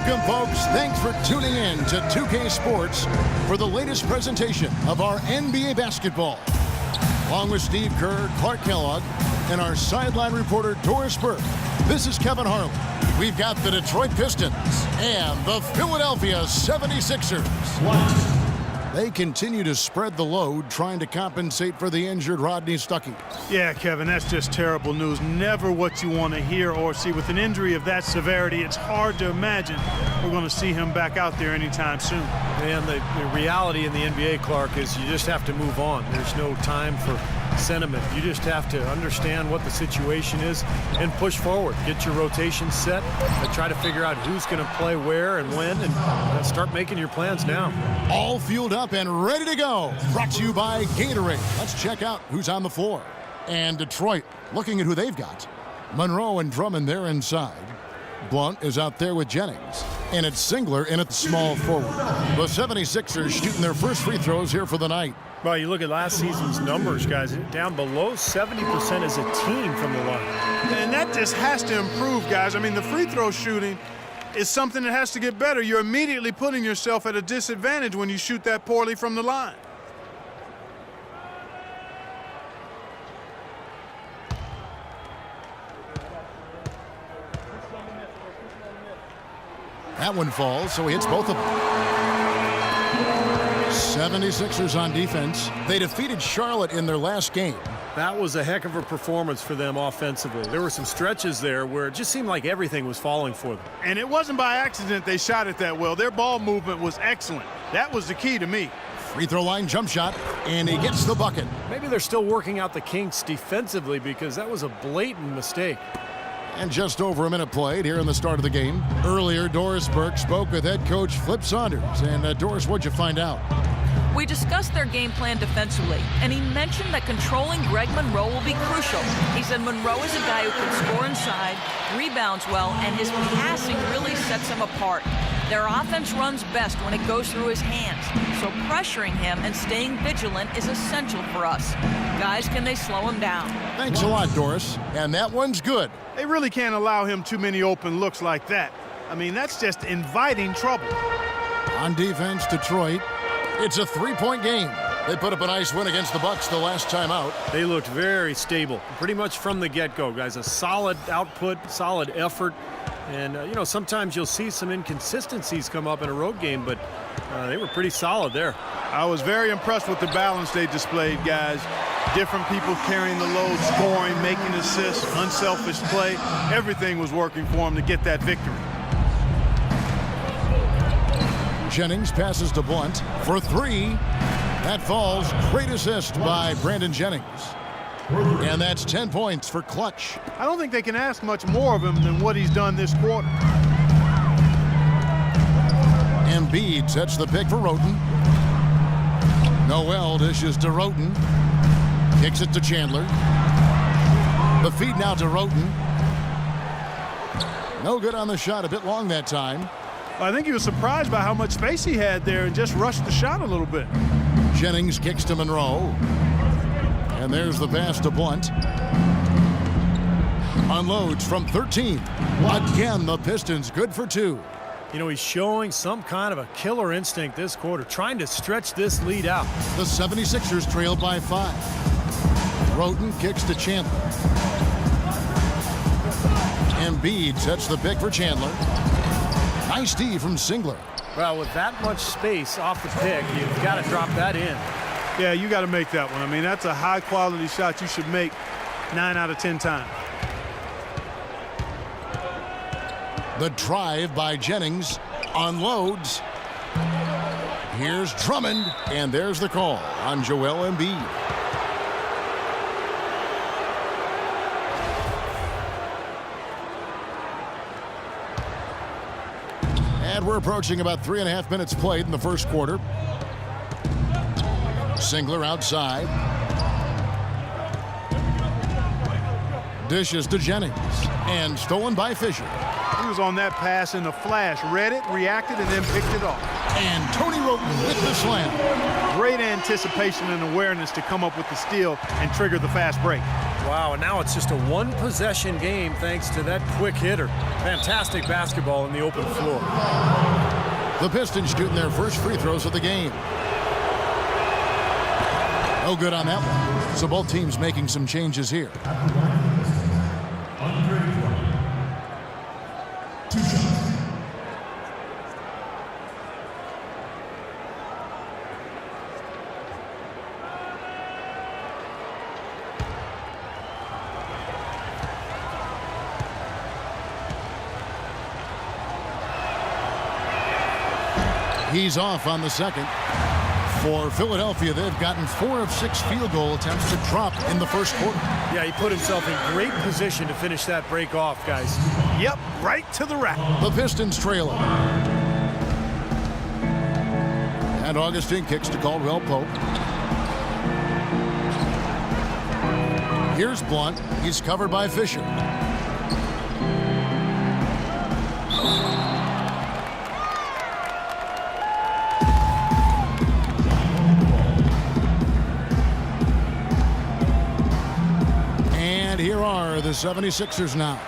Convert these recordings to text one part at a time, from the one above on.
Welcome, folks. Thanks for tuning in to 2K Sports for the latest presentation of our NBA basketball. Along with Steve Kerr, Clark Kellogg, and our sideline reporter, Doris Burke, this is Kevin Harlan. We've got the Detroit Pistons and the Philadelphia 76ers. They continue to spread the load, trying to compensate for the injured Rodney Stuckey. Yeah, Kevin, that's just terrible news. Never what you want to hear or see. With an injury of that severity, it's hard to imagine we're going to see him back out there anytime soon. And the reality in the NBA, Clark, is you just have to move on. There's no time for sentiment. You just have to understand what the situation is and push forward. Get your rotation set and try to figure out who's going to play where and when, and start making your plans now. All fueled up and ready to go. Brought to you by Gatorade. Let's check out who's on the floor. And Detroit, looking at who they've got. Monroe and Drummond there inside. Blount is out there with Jennings. And it's Singler in at the small forward. The 76ers shooting their first free throws here for the night. Well, you look at last season's numbers, guys, down below 70% as a team from the line. And that just has to improve, guys. I mean, the free throw shooting is something that has to get better. You're immediately putting yourself at a disadvantage when you shoot that poorly from the line. That one falls, so he hits both of them. 76ers on defense. They defeated Charlotte in their last game. That was a heck of a performance for them offensively. There were some stretches there where it just seemed like everything was falling for them. And it wasn't by accident they shot it that well. Their ball movement was excellent. That was the key to me. Free throw line jump shot, and he gets the bucket. Maybe they're still working out the kinks defensively because that was a blatant mistake. And just over a minute played here in the start of the game. Earlier, Doris Burke spoke with head coach Flip Saunders. And Doris, what'd you find out? We discussed their game plan defensively, and he mentioned that controlling Greg Monroe will be crucial. He said Monroe is a guy who can score inside, rebounds well, and his passing really sets him apart. Their offense runs best when it goes through his hands, so pressuring him and staying vigilant is essential for us. Guys, can they slow him down? Thanks a lot, Doris. And that one's good. They really can't allow him too many open looks like that. I mean, that's just inviting trouble. On defense, Detroit. It's a three-point game. They put up a nice win against the Bucks the last time out. They looked very stable, pretty much from the get-go, guys. A solid output, solid effort. And, you know, sometimes you'll see some inconsistencies come up in a road game, but they were pretty solid there. I was very impressed with the balance they displayed, guys. Different people carrying the load, scoring, making assists, unselfish play. Everything was working for them to get that victory. Jennings passes to Blount for three. That falls. Great assist by Brandon Jennings. And that's 10 points for Clutch. I don't think they can ask much more of him than what he's done this quarter. Embiid sets the pick for Roten. Noel dishes to Roten. Kicks it to Chandler. The feed now to Roten. No good on the shot. A bit long that time. I think he was surprised by how much space he had there and just rushed the shot a little bit. Jennings kicks to Monroe. And there's the pass to Blount. Unloads from 13. Again, the Pistons good for two. You know, he's showing some kind of a killer instinct this quarter, trying to stretch this lead out. The 76ers trail by 5. Roten kicks to Chandler. Embiid sets the pick for Chandler. Nice D from Singler. Well, with that much space off the pick, you've got to drop that in. Yeah, you got to make that one. I mean, that's a high-quality shot you should make 9 out of 10 times. The drive by Jennings unloads. Here's Drummond, and there's the call on Joel Embiid. And we're approaching about 3.5 minutes played in the first quarter. Singler outside. Dishes to Jennings. And stolen by Fisher. He was on that pass in a flash, read it, reacted, and then picked it off. And Tony Wroten with the slam. Great anticipation and awareness to come up with the steal and trigger the fast break. Wow, and now it's just a one-possession game thanks to that quick hitter. Fantastic basketball in the open floor. The Pistons shooting their first free throws of the game. No good on that one. So both teams making some changes here. He's off on the second. For Philadelphia, they've gotten 4 of 6 field goal attempts to drop in the first quarter. Yeah, he put himself in great position to finish that break off, guys. Yep, right to the rack. The Pistons trailing. And Augustine kicks to Caldwell Pope. Here's Blunt. He's covered by Fisher. Here are the 76ers now.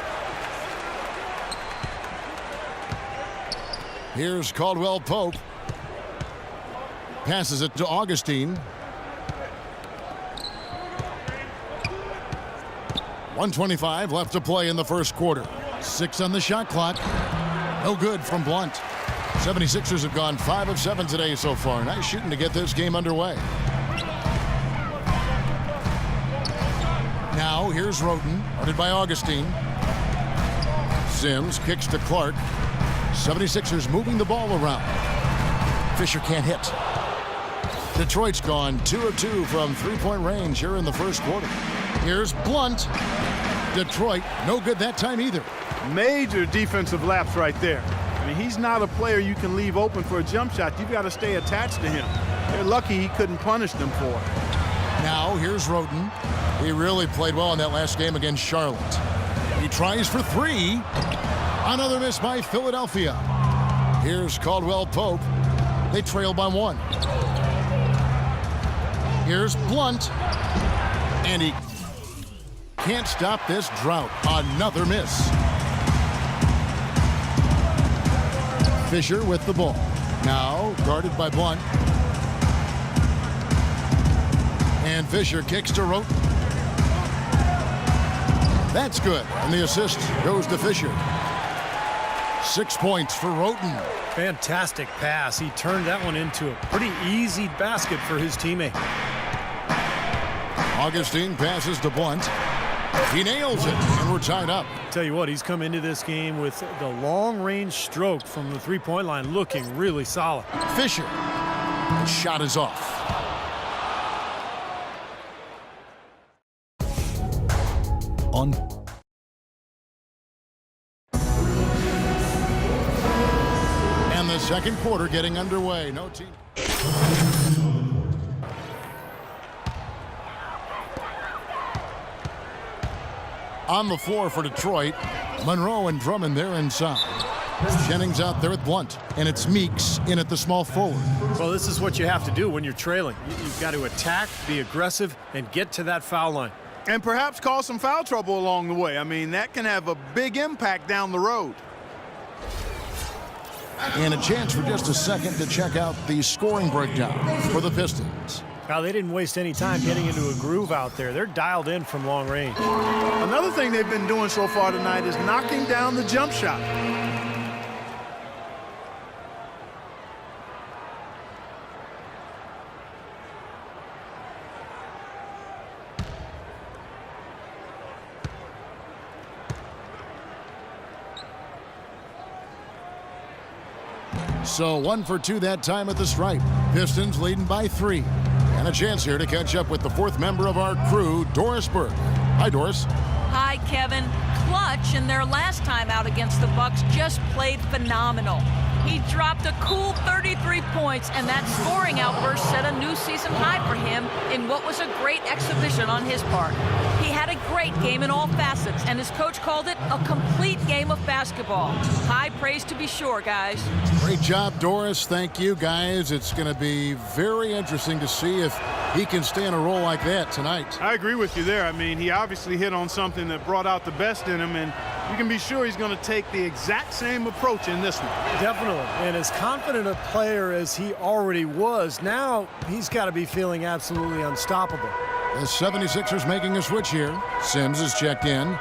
Here's Caldwell Pope. Passes it to Augustine. 1:25 left to play in the first quarter. 6 on the shot clock. No good from Blunt. 76ers have gone 5 of 7 today so far. Nice shooting to get this game underway. Now here's Wroten, guarded by Augustine. Sims kicks to Clark. 76ers moving the ball around. Fisher can't hit. Detroit's gone 2 of 2 from three-point range here in the first quarter. Here's Blunt. Detroit, no good that time either. Major defensive lapse right there. I mean, he's not a player you can leave open for a jump shot. You've got to stay attached to him. They're lucky he couldn't punish them for it. Now here's Wroten. He really played well in that last game against Charlotte. He tries for 3. Another miss by Philadelphia. Here's Caldwell Pope. They trail by 1. Here's Blunt. And he can't stop this drought. Another miss. Fisher with the ball. Now guarded by Blunt. And Fisher kicks to Wroten. That's good. And the assist goes to Fisher. 6 points for Wroten. Fantastic pass. He turned that one into a pretty easy basket for his teammate. Augustine passes to Blunt. He nails it, and we're tied up. Tell you what, he's come into this game with the long-range stroke from the three-point line looking really solid. Fisher. The shot is off. And the second quarter getting underway. No team. On the floor for Detroit, Monroe and Drummond there inside. Jennings out there with Blunt, and it's Meeks in at the small forward. Well, this is what you have to do when you're trailing. You've got to attack, be aggressive, and get to that foul line. And perhaps cause some foul trouble along the way. I mean, that can have a big impact down the road. And a chance for just a second to check out the scoring breakdown for the Pistons. Now, they didn't waste any time getting into a groove out there. They're dialed in from long range. Another thing they've been doing so far tonight is knocking down the jump shot. So 1 for 2 that time at the stripe. Pistons leading by 3. And a chance here to catch up with the 4th member of our crew, Doris Burke. Hi, Doris. Hi, Kevin. Clutch in their last time out against the Bucks just played phenomenal. He dropped a cool 33 points, and that scoring outburst set a new season high for him in what was a great exhibition on his part. He had a great game in all facets, and his coach called it a complete game of basketball. High praise to be sure, guys. Great job, Doris. Thank you, guys. It's going to be very interesting to see if he can stay in a role like that tonight. I agree with you there. I mean, he obviously hit on something that brought out the best in him, and you can be sure he's going to take the exact same approach in this one. Definitely. And as confident a player as he already was, now he's got to be feeling absolutely unstoppable. The 76ers making a switch here. Sims is checked in.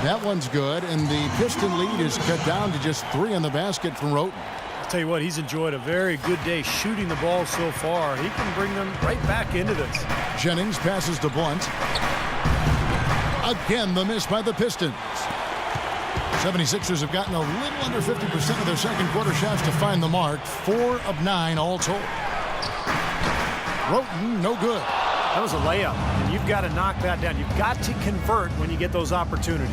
That one's good, and the Piston lead is cut down to just 3 in the basket from Roten. I'll tell you what, he's enjoyed a very good day shooting the ball so far. He can bring them right back into this. Jennings passes to Blunt. Again, the miss by the Pistons. 76ers have gotten a little under 50% of their second quarter shots to find the mark. 4 of 9 all told. Roten, no good. That was a layup, and you've got to knock that down. You've got to convert when you get those opportunities.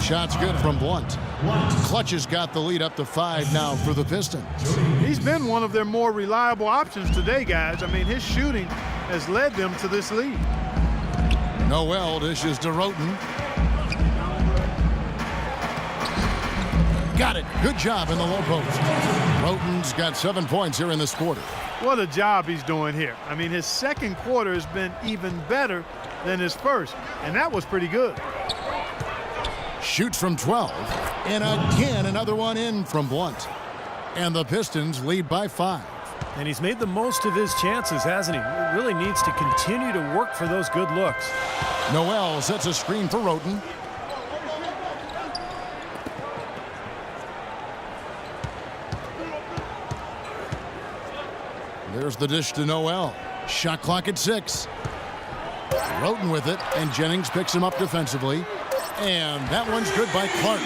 Shot's good from Blunt. Clutch has got the lead up to 5 now for the Pistons. He's been one of their more reliable options today, guys. I mean, his shooting has led them to this lead. Noel dishes to Roten. Got it. Good job in the low post. Roten's got 7 points here in this quarter. What a job he's doing here. I mean, his second quarter has been even better than his first, and that was pretty good. Shoots from 12, and again another one in from Blunt. And the Pistons lead by 5. And he's made the most of his chances, hasn't he? He really needs to continue to work for those good looks. Noel sets a screen for Roten. There's the dish to Noel. Shot clock at 6. Roten with it, and Jennings picks him up defensively. And that one's good by Clark.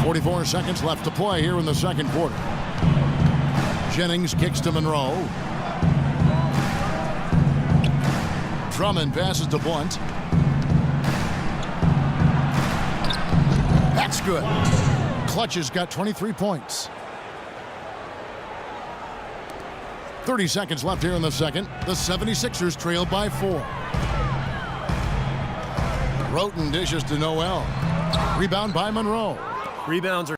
44 seconds left to play here in the second quarter. Jennings kicks to Monroe. Drummond passes to Blunt. That's good. Clutch has got 23 points. 30 seconds left here in the second. The 76ers trail by 4. Roten dishes to Noel. Rebound by Monroe. Rebounds are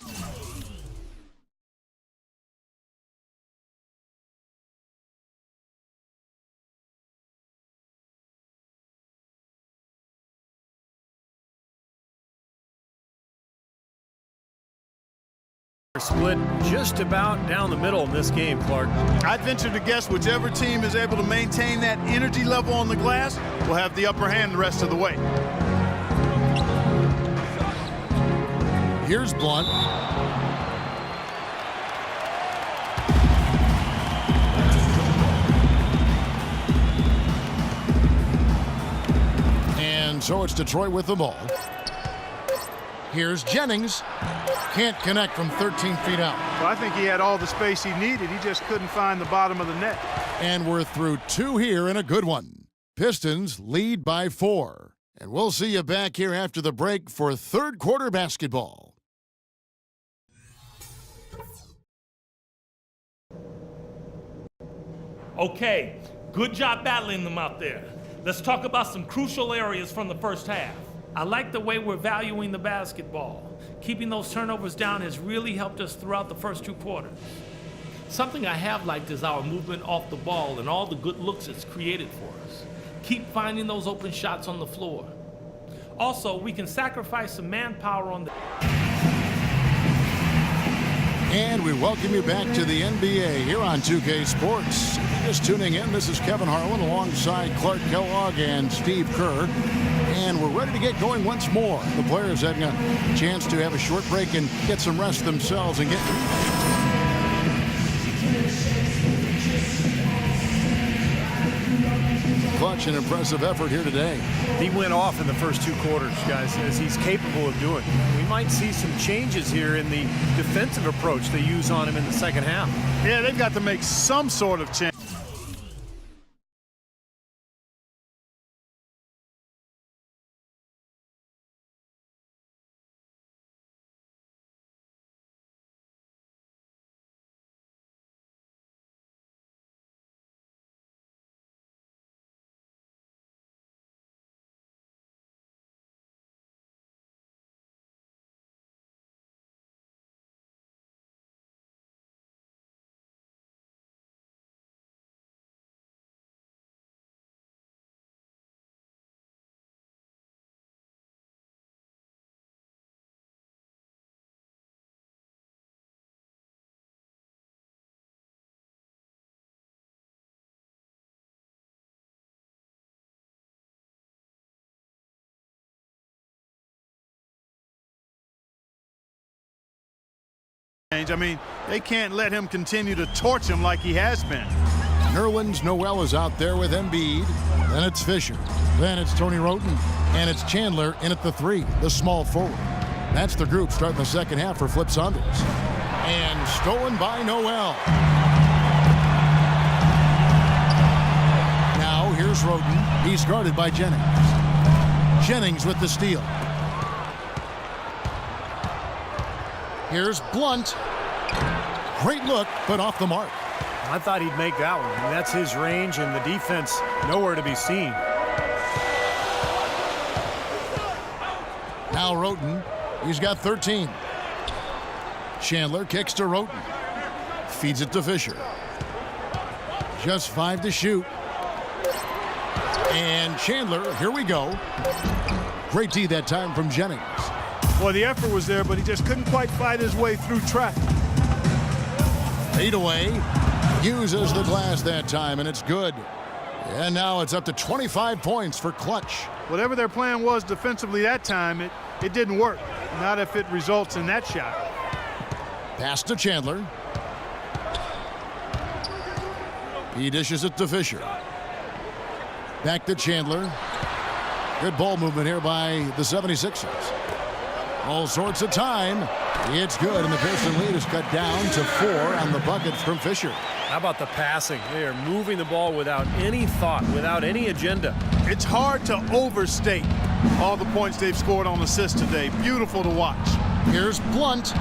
split just about down the middle in this game, Clark. I'd venture to guess whichever team is able to maintain that energy level on the glass will have the upper hand the rest of the way. Here's Blunt. And so it's Detroit with the ball. Here's Jennings. Can't connect from 13 feet out. Well, I think he had all the space he needed. He just couldn't find the bottom of the net. And we're through 2 here in a good one. Pistons lead by 4. And we'll see you back here after the break for third quarter basketball. Okay, good job battling them out there. Let's talk about some crucial areas from the first half. I like the way we're valuing the basketball. Keeping those turnovers down has really helped us throughout the first 2 quarters. Something I have liked is our movement off the ball and all the good looks it's created for us. Keep finding those open shots on the floor. Also, we can sacrifice some manpower on the... And we welcome you back to the NBA here on 2K Sports. Just tuning in, this is Kevin Harlan alongside Clark Kellogg and Steve Kerr. And we're ready to get going once more. The players having a chance to have a short break and get some rest themselves and get... Clutch, an impressive effort here today. He went off in the first 2 quarters, guys, as he's capable of doing. We might see some changes here in the defensive approach they use on him in the second half. Yeah, they've got to make some sort of change. range. I mean, they can't let him continue to torch him like he has been. Nerlens Noel is out there with Embiid. Then it's Fisher. Then it's Tony Wroten. And it's Chandler in at the 3, the small forward. That's the group starting the second half for Flip Saunders. And stolen by Noel. Now here's Wroten. He's guarded by Jennings. Jennings with the steal. Here's Blunt. Great look, but off the mark. I thought he'd make that one. I mean, that's his range, and the defense nowhere to be seen. Now Wroten. He's got 13. Chandler kicks to Wroten. Feeds it to Fisher. Just 5 to shoot. And Chandler, here we go. Great D that time from Jennings. Well, the effort was there, but he just couldn't quite fight his way through traffic. Fade away. Uses the glass that time, and it's good. And now it's up to 25 points for Clutch. Whatever their plan was defensively that time, it didn't work. Not if it results in that shot. Pass to Chandler. He dishes it to Fisher. Back to Chandler. Good ball movement here by the 76ers. All sorts of time. It's good, and the Piston lead is cut down to 4 on the bucket from Fisher. How about the passing? They are moving the ball without any thought, without any agenda. It's hard to overstate all the points they've scored on assists today. Beautiful to watch. Here's Blunt.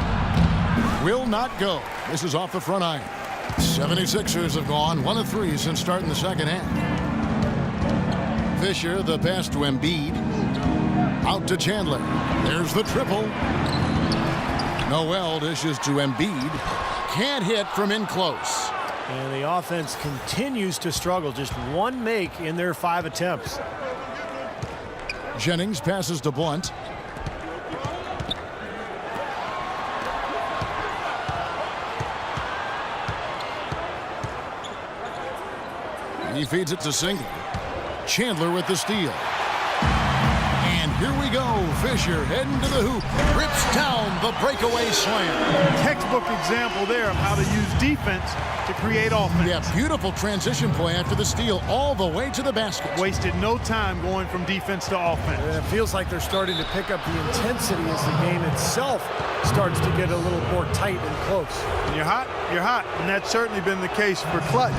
Will not go. This is off the front iron. 76ers have gone 1 of 3 since starting the second half. Fisher, the pass to Embiid. Out to Chandler. There's the triple. Noel dishes to Embiid. Can't hit from in close. And the offense continues to struggle. Just 1 make in their 5 attempts. Jennings passes to Blunt. He feeds it to Single. Chandler with the steal. And here we go. Fisher heading to the hoop. Rips down the breakaway slam. Textbook example there of how to use defense to create offense. Yeah, beautiful transition play after the steal all the way to the basket. Wasted no time going from defense to offense. And it feels like they're starting to pick up the intensity as the game itself starts to get a little more tight and close. When you're hot, you're hot. And that's certainly been the case for Clutch.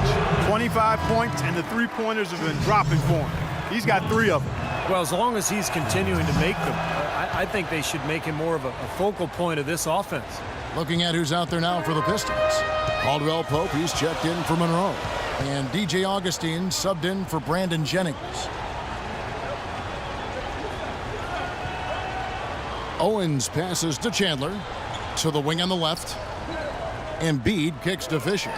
25 points, and the three-pointers have been dropping for him. He's got 3 of them. Well, as long as he's continuing to make them, I think they should make him more of a focal point of this offense. Looking at who's out there now for the Pistons. Caldwell Pope, he's checked in for Monroe. And DJ Augustine subbed in for Brandon Jennings. Owens passes to Chandler. To the wing on the left. Embiid kicks to Fisher.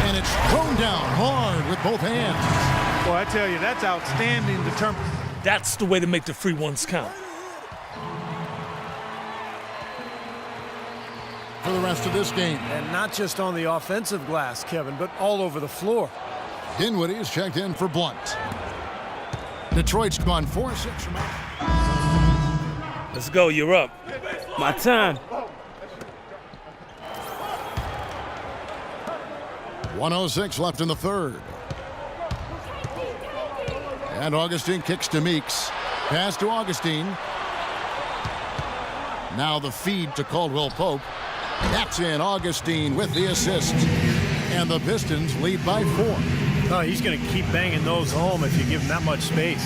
And it's thrown down hard with both hands. Boy, I tell you, that's outstanding determination. That's the way to make the free ones count. For the rest of this game. And not just on the offensive glass, Kevin, but all over the floor. Dinwiddie is checked in for Blunt. Detroit's gone 4-6 from out. Let's go, you're up. My time. 1:06 left in the third. And Augustine kicks to Meeks. Pass to Augustine. Now the feed to Caldwell Pope. That's in. Augustine with the assist. And the Pistons lead by 4. Oh, he's going to keep banging those home if you give him that much space.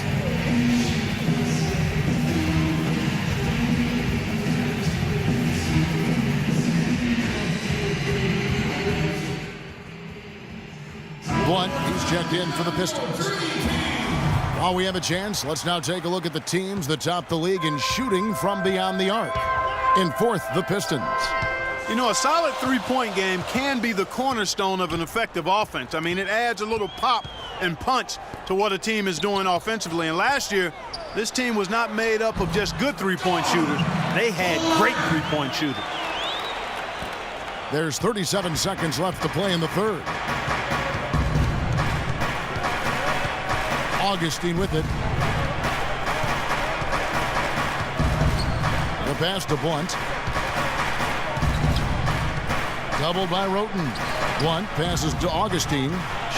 Blunt, he's checked in for the Pistons. While we have a chance, let's now take a look at the teams that top the league in shooting from beyond the arc. In fourth, the Pistons. You know, a solid three-point game can be the cornerstone of an effective offense. I mean, it adds a little pop and punch to what a team is doing offensively. And last year, this team was not made up of just good three-point shooters. They had great three-point shooters. There's 37 seconds left to play in the third. Augustine with it. The pass to Blunt. Doubled by Roten. Blunt passes to Augustine.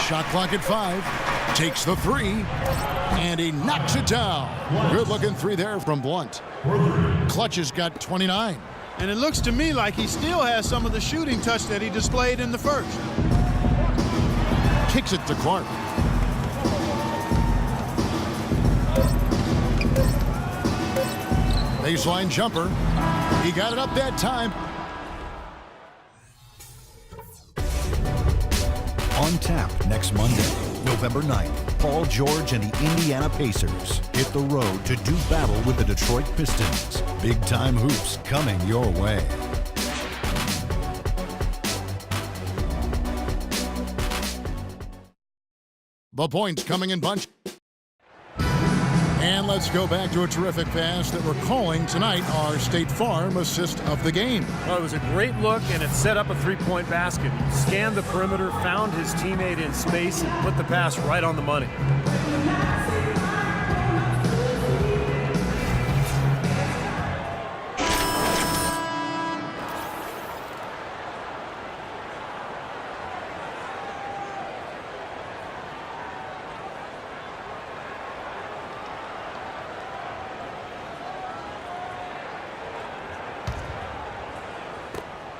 Shot clock at 5. Takes the 3. And he knocks it down. Good-looking 3 there from Blunt. Clutch has got 29. And it looks to me like he still has some of the shooting touch that he displayed in the first. Kicks it to Clark. Baseline jumper. He got it up that time. On tap next Monday, November 9th, Paul George and the Indiana Pacers hit the road to do battle with the Detroit Pistons. Big-time hoops coming your way. The points coming in bunch. And let's go back to a terrific pass that we're calling tonight our State Farm assist of the game. Well, it was a great look, and it set up a three-point basket. He scanned the perimeter, found his teammate in space, and put the pass right on the money.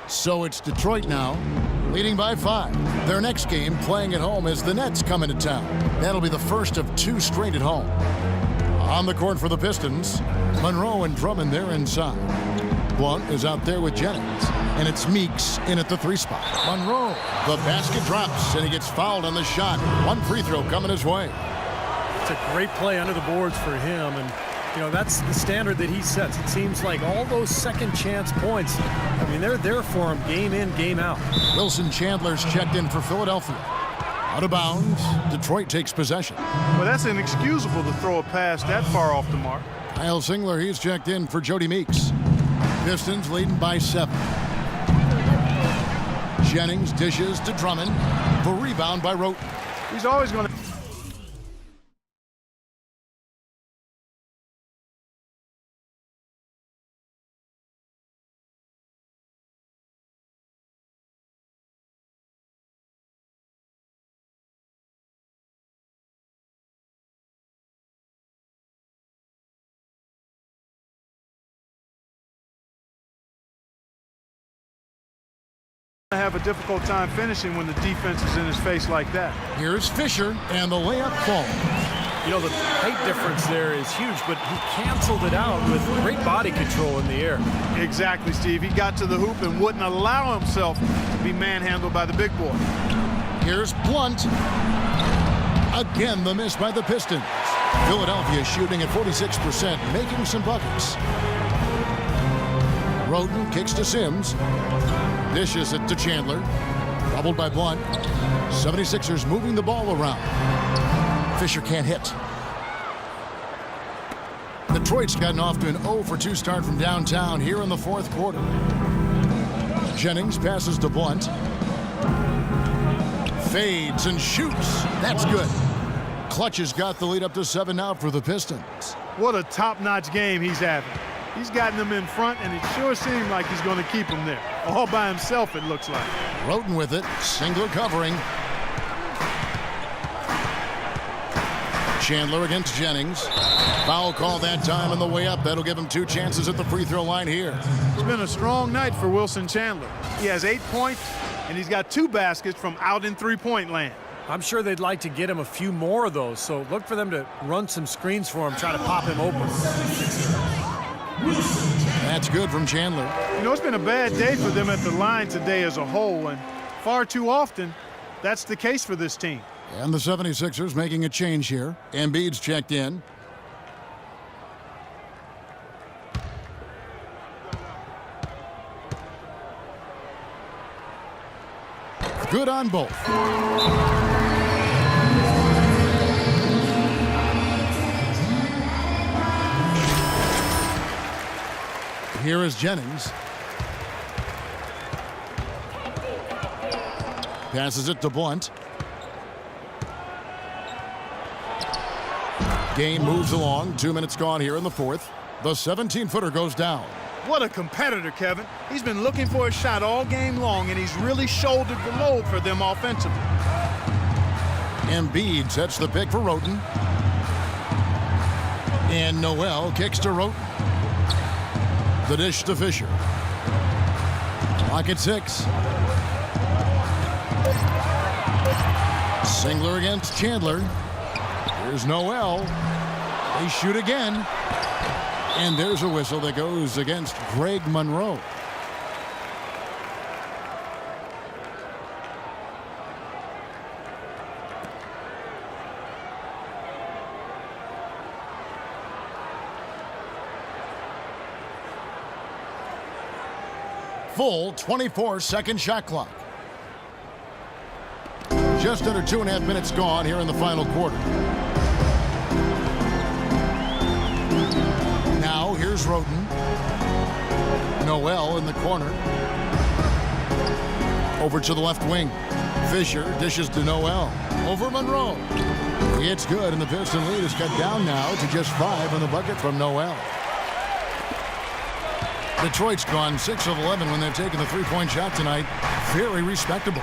So it's Detroit now, leading by 5. Their next game, playing at home, is the Nets coming to town. That'll be the first of 2 straight at home. On the court for the Pistons, Monroe and Drummond there inside. Blunt is out there with Jennings, and it's Meeks in at the 3 spot. Monroe, the basket drops, and he gets fouled on the shot. 1 free throw coming his way. It's a great play under the boards for him, and that's the standard that he sets. It seems like all those second chance points, they're there for him game in, game out. Wilson Chandler's checked in for Philadelphia. Out of bounds, Detroit takes possession. Well, that's inexcusable to throw a pass that far off the mark. Kyle Singler, he's checked in for Jody Meeks. Pistons leading by 7. Jennings dishes to Drummond. The rebound by Roten. He's always going to... have a difficult time finishing when the defense is in his face like that. Here's Fisher, and the layup falls. The height difference there is huge, but he canceled it out with great body control in the air. Exactly, Steve. He got to the hoop and wouldn't allow himself to be manhandled by the big boy. Here's Blunt. Again, the miss by the Pistons. Philadelphia shooting at 46%, making some buckets. Roten kicks to Sims. Dishes it to Chandler. Doubled by Blunt. 76ers moving the ball around. Fisher can't hit. Detroit's gotten off to an 0-for-2 start from downtown here in the 4th quarter. Jennings passes to Blunt. Fades and shoots. That's good. Clutch has got the lead up to 7 now for the Pistons. What a top-notch game he's having. He's gotten them in front, and it sure seemed like he's going to keep them there. All by himself, it looks like. Roten with it. Singler covering. Chandler against Jennings. Foul call that time on the way up. That'll give him 2 chances at the free throw line here. It's been a strong night for Wilson Chandler. He has 8 points, and he's got 2 baskets from out in three-point land. I'm sure they'd like to get him a few more of those, so look for them to run some screens for him, try to pop him open. That's good from Chandler. It's been a bad day for them at the line today as a whole, and far too often, that's the case for this team. And the 76ers making a change here. Embiid's checked in. Good on both. Here is Jennings. Passes it to Blunt. Game moves along. 2 minutes gone here in the 4th. The 17-footer goes down. What a competitor, Kevin. He's been looking for a shot all game long, and he's really shouldered the load for them offensively. Embiid sets the pick for Roten. And Noel kicks to Roten. The dish to Fisher. Clock at 6. Singler against Chandler. Here's Noel. They shoot again. And there's a whistle that goes against Greg Monroe. Full 24-second shot clock. Just under 2.5 minutes gone here in the final quarter. Now here's Roten. Noel in the corner. Over to the left wing. Fisher dishes to Noel. Over Monroe. It's good, and the Piston lead is cut down now to just 5 on the bucket from Noel. Detroit's gone 6 of 11 when they've taken the three-point shot tonight. Very respectable.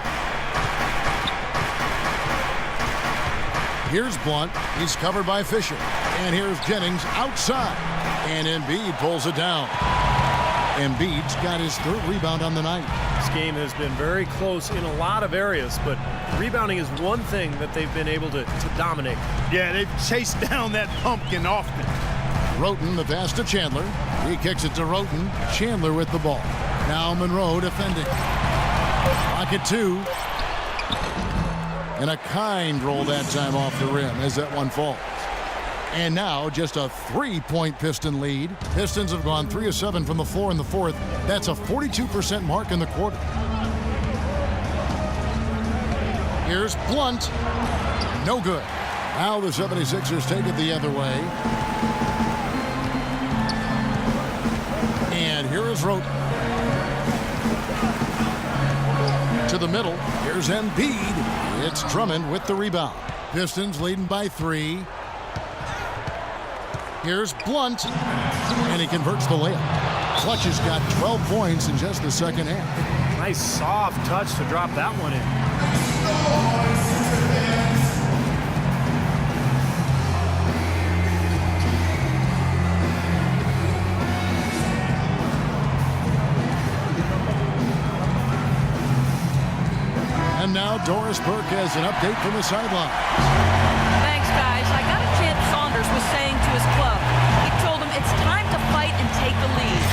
Here's Blunt. He's covered by Fisher. And here's Jennings outside. And Embiid pulls it down. Embiid's got his 3rd rebound on the night. This game has been very close in a lot of areas, but rebounding is one thing that they've been able to dominate. Yeah, they've chased down that pumpkin often. Roten, the pass to Chandler. He kicks it to Roten. Chandler with the ball. Now Monroe defending. Pocket 2. And a kind roll that time off the rim as that one falls. And now just a 3-point Piston lead. Pistons have gone 3 of 7 from the floor in the 4th. That's a 42% mark in the quarter. Here's Blunt. No good. Now the 76ers take it the other way. And here is Roten. To the middle. Here's Embiid. It's Drummond with the rebound. Pistons leading by 3. Here's Blunt. And he converts the layup. Clutch has got 12 points in just the second half. Nice soft touch to drop that one in. And now Doris Burke has an update from the sideline. Thanks, guys. I got a chance Saunders was saying to his club. He told him it's time to fight and take the lead.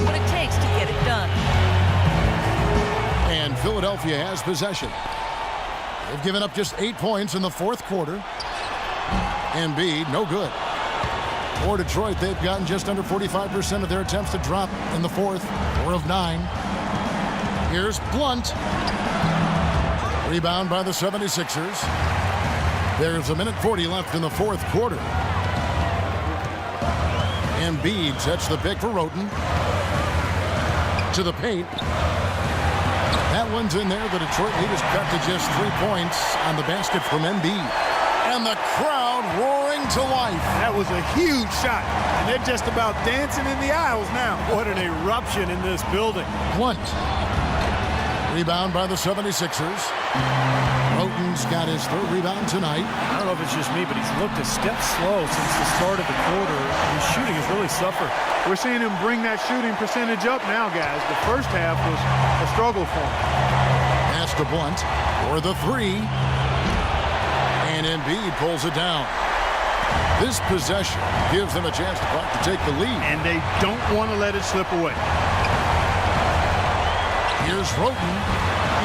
What it takes to get it done. And Philadelphia has possession. They've given up just 8 points in the 4th quarter. Embiid, no good. For Detroit, they've gotten just under 45% of their attempts to drop in the 4th. 4 of 9. Here's Blunt. Rebound by the 76ers. There's 1:40 left in the 4th quarter. Embiid sets the pick for Roten. To the paint. That one's in there. The Detroit lead is cut to just 3 points on the basket from Embiid. And the crowd roaring to life. That was a huge shot, and they're just about dancing in the aisles now. What an eruption in this building. Blunt. Rebound by the 76ers. Roten's got his 3rd rebound tonight. I don't know if it's just me, but he's looked a step slow since the start of the quarter. His shooting has really suffered. We're seeing him bring that shooting percentage up now, guys. The first half was a struggle for him. Pass to Blunt for the 3. And Embiid pulls it down. This possession gives them a chance to take the lead. And they don't want to let it slip away. Here's Roten.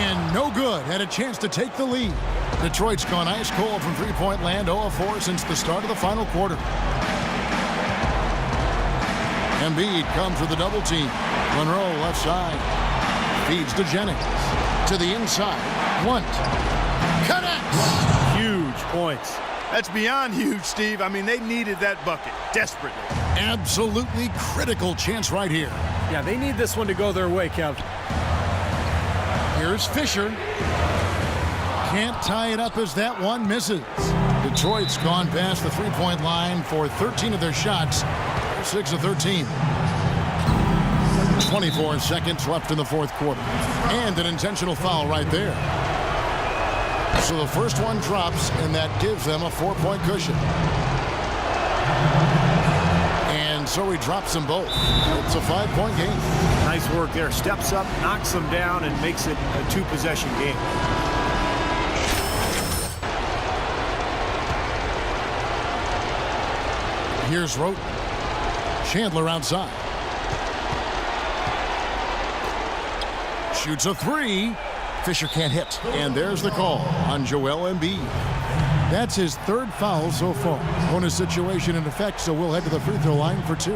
And no good. Had a chance to take the lead. Detroit's gone ice cold from three-point land, 0 of 4 since the start of the final quarter. Embiid comes with a double team. Monroe left side. Feeds to Jennings. To the inside. Blunt. Connects. Huge points. That's beyond huge, Steve. I mean, they needed that bucket desperately. Absolutely critical chance right here. Yeah, they need this one to go their way, Kev. Here's Fisher. Can't tie it up as that one misses. Detroit's gone past the three-point line for 13 of their shots. 6 of 13. 24 seconds left in the fourth quarter. And an intentional foul right there. So the first one drops, and that gives them a 4-point cushion. And so he drops them both. It's a 5-point game. Nice work there. Steps up, knocks them down, and makes it a 2-possession game. Here's Roten. Chandler outside. Shoots a 3. Fisher can't hit. And there's the call on Joel Embiid. That's his third foul so far. Bonus situation in effect, so we'll head to the free throw line for 2.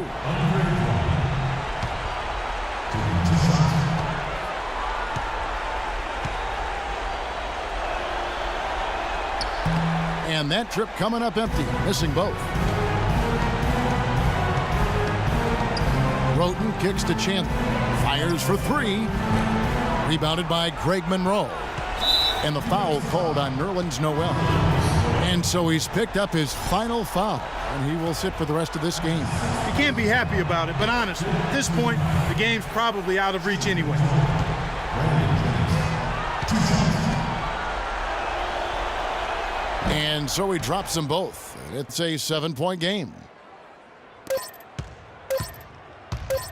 And that trip coming up empty, missing both. Roten kicks to Chandler. Fires for 3. Rebounded by Greg Monroe. And the foul called on Nerlens Noel. And so he's picked up his final foul. And he will sit for the rest of this game. You can't be happy about it, but honestly, at this point, the game's probably out of reach anyway. And so he drops them both. It's a 7-point game.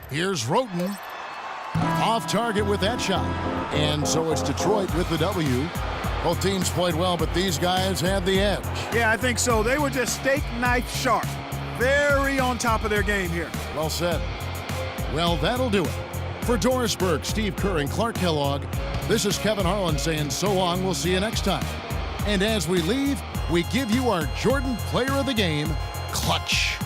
Here's Roten. Off target with that shot. And so it's Detroit with the W. Both teams played well, but these guys had the edge. Yeah, I think so. They were just steak knife sharp. Very on top of their game here. Well said. Well, that'll do it. For Doris Burke, Steve Kerr, and Clark Kellogg, this is Kevin Harlan saying so long. We'll see you next time. And as we leave, we give you our Jordan Player of the Game, Clutch.